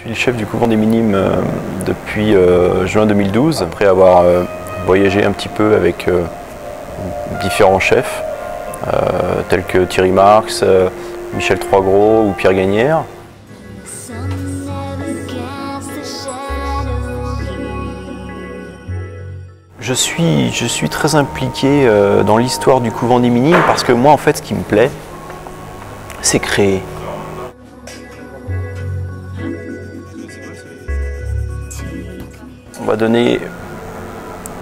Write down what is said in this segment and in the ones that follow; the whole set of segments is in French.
suis le chef du couvent des Minimes depuis juin 2012, après avoir voyagé un petit peu avec différents chefs, tels que Thierry Marx, Michel Troisgros ou Pierre Gagnère. Je suis très impliqué dans l'histoire du couvent des Minimes parce que moi, en fait, ce qui me plaît, c'est créer. On va donner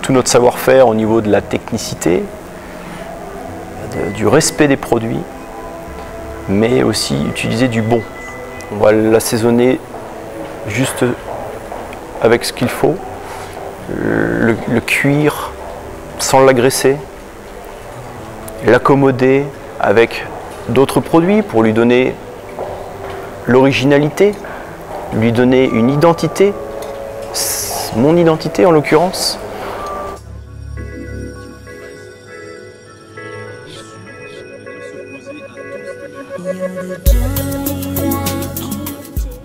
tout notre savoir-faire au niveau de la technicité, du respect des produits, mais aussi utiliser du bon. On va l'assaisonner juste avec ce qu'il faut, le cuire sans l'agresser, l'accommoder avec d'autres produits pour lui donner l'originalité, lui donner une identité, mon identité en l'occurrence.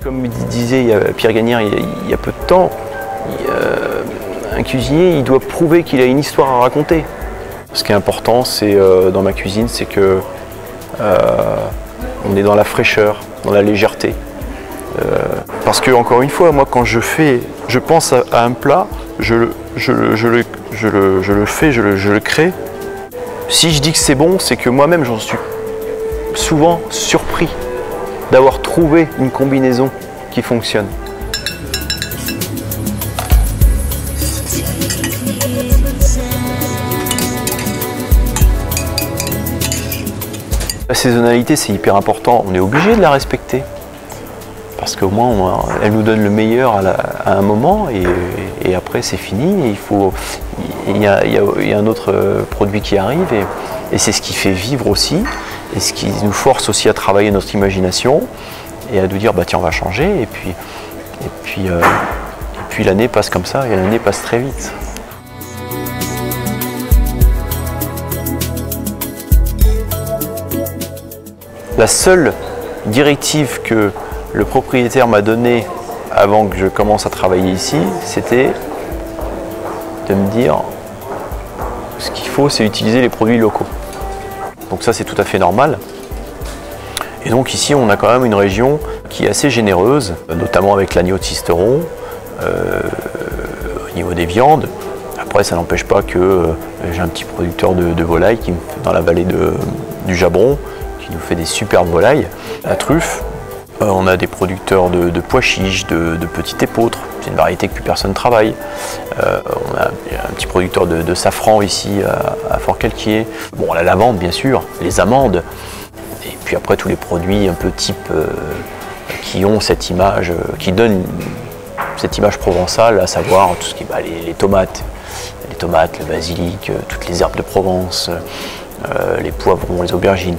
Comme disait Pierre Gagnère il y a peu de temps, un cuisinier il doit prouver qu'il a une histoire à raconter. Ce qui est important, c'est dans ma cuisine, c'est que on est dans la fraîcheur, dans la légèreté. Parce que encore une fois, moi quand je pense à un plat, je le fais, je le crée. Si je dis que c'est bon, c'est que moi-même j'en suis souvent surpris d'avoir trouvé une combinaison qui fonctionne. La saisonnalité, c'est hyper important, on est obligé de la respecter. Parce qu'au moins, elle nous donne le meilleur à un moment et après c'est fini. Il y a un autre produit qui arrive et c'est ce qui fait vivre aussi et ce qui nous force aussi à travailler notre imagination et à nous dire bah tiens on va changer et puis l'année passe comme ça et l'année passe très vite. La seule directive que le propriétaire m'a donnée avant que je commence à travailler ici, c'était de me dire ce qu'il faut, c'est utiliser les produits locaux. Donc ça, c'est tout à fait normal. Et donc ici, on a quand même une région qui est assez généreuse, notamment avec l'agneau de Sisteron, au niveau des viandes. Après, ça n'empêche pas que j'ai un petit producteur de volailles dans la vallée du Jabron, qui nous fait des superbes volailles. La truffe. On a des producteurs de pois chiches, de petits épeautres, c'est une variété que plus personne travaille. On a un petit producteur de safran ici à Fort-Calquier. Bon, la lavande bien sûr, les amandes. Et puis après tous les produits un peu type qui ont cette image, qui donnent cette image provençale, à savoir tout ce qui est les tomates, le basilic, toutes les herbes de Provence, les poivrons, les aubergines.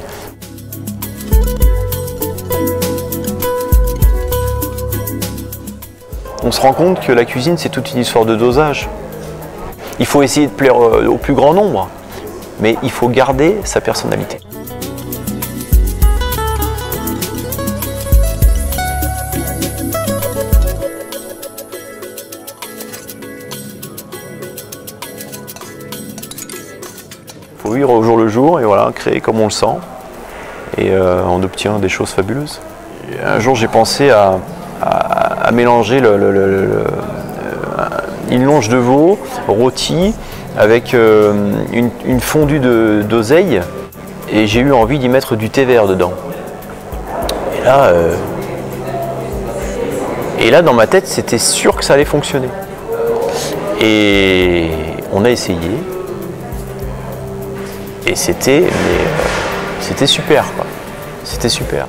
On se rend compte que la cuisine, c'est toute une histoire de dosage. Il faut essayer de plaire au plus grand nombre, mais il faut garder sa personnalité. Il faut vivre au jour le jour et voilà, créer comme on le sent. Et on obtient des choses fabuleuses. Et un jour, j'ai pensé à mélanger une longe de veau rôtie avec une fondue d'oseille et j'ai eu envie d'y mettre du thé vert dedans. Et là dans ma tête c'était sûr que ça allait fonctionner. Et on a essayé et c'était super quoi. C'était super.